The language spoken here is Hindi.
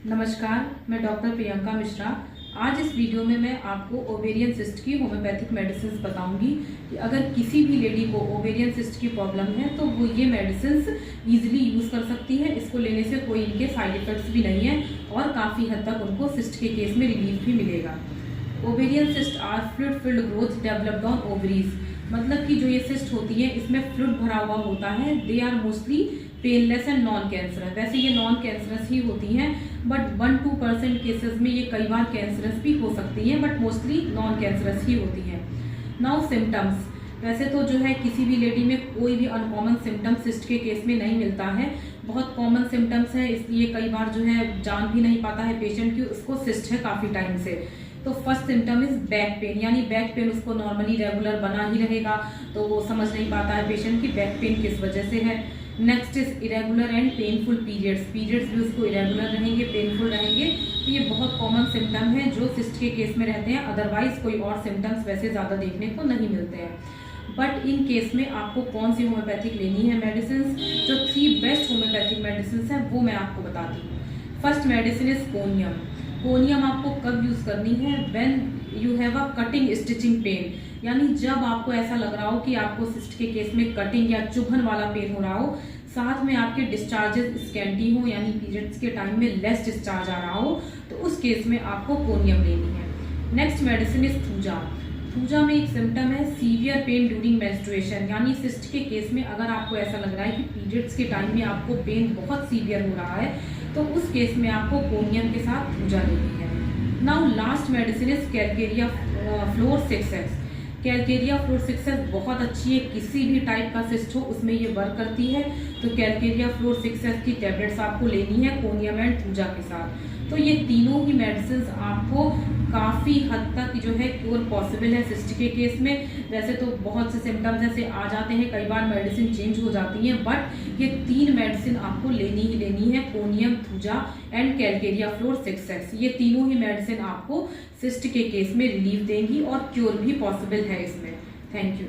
नमस्कार, मैं डॉक्टर प्रियंका मिश्रा। आज इस वीडियो में मैं आपको ओवेरियन सिस्ट की होम्योपैथिक मेडिसिन बताऊंगी कि अगर किसी भी लेडी को ओवेरियन सिस्ट की प्रॉब्लम है तो वो ये मेडिसिन इजीली यूज़ कर सकती है। इसको लेने से कोई इनके साइड इफ़ेक्ट्स भी नहीं है और काफ़ी हद तक उनको सिस्ट के केस में रिलीफ भी मिलेगा। Ovarian cyst are fluid filled growth developed on ovaries, मतलब कि जो ये सिस्ट होती है इसमें फ्लूइड भरा हुआ होता है। They are mostly painless and non cancerous. वैसे ये नॉन कैंसरस ही होती हैं, बट 1-2% केसेस में ये कई बार कैंसरस भी हो सकती हैं, बट मोस्टली नॉन कैंसरस ही होती हैं। नाउ सिम्टम्स, वैसे तो जो है किसी भी लेडी में कोई भी अनकॉमन सिम्टम सिस्ट के केस में नहीं मिलता है। बहुत कॉमन सिम्टम्स है, इसलिए कई बार जो है जान भी नहीं पाता है पेशेंट की उसको सिस्ट है काफ़ी टाइम से। तो first symptom is back pain, यानी बैक पेन उसको नॉर्मली रेगुलर बना ही रहेगा, तो वो समझ नहीं पाता है पेशेंट की बैक पेन किस वजह से है। Next is irregular and painful periods, periods भी उसको इरेगुलर रहेंगे, पेनफुल रहेंगे। तो ये बहुत कॉमन सिम्टम है जो सिस्ट के केस में रहते हैं, अदरवाइज कोई और सिम्टम्स वैसे ज़्यादा देखने को नहीं मिलते हैं। बट इन केस में आपको कौन सी होम्योपैथिक लेनी है मेडिसिन, जो 3 बेस्ट होम्योपैथिक मेडिसिन हैं वो मैं आपको बताती हूँ। First medicine is conium. Conium आपको कब यूज़ करनी है, when you have a cutting stitching pain, यानी जब आपको ऐसा लग रहा हो कि आपको सिस्ट के केस में कटिंग या चुभन वाला पेन हो रहा हो, साथ में आपके डिस्चार्जेस स्कैंटी हो, यानी पीरियड्स के टाइम में लेस डिस्चार्ज आ रहा हो, तो उस केस में आपको कोनियम लेनी है। Next medicine is thuja. Thuja में एक सिम्टम है सीवियर पेन ड्यूरिंग मेंस्ट्रुएशन, यानी सिस्ट के केस में अगर आपको ऐसा लग रहा है कि पीरियड्स के टाइम में आपको पेन बहुत सीवियर हो रहा है, तो उस केस में आपको कोनियम के साथ थूजा लेनी है। Now last medicine is Calcarea floor 6S। Calcarea floor 6S बहुत अच्छी है, किसी भी टाइप का सिस्ट हो उसमें ये वर्क करती है। तो कैलकेरिया फ्लोर 6S की टैबलेट्स आपको लेनी है कोनियम एंड थूजा के साथ। तो ये तीनों ही मेडिसिन आपको काफ़ी हद तक जो है क्योर पॉसिबल है सिस्ट के केस में। वैसे तो बहुत से सिम्टम्स ऐसे आ जाते हैं, कई बार मेडिसिन चेंज हो जाती हैं, बट ये 3 मेडिसिन आपको लेनी ही लेनी है, conium, thuja and Calcarea floor 6S। ये तीनों ही मेडिसिन आपको सिस्ट के केस में रिलीफ देंगी और क्योर भी पॉसिबल है इसमें। Thank you.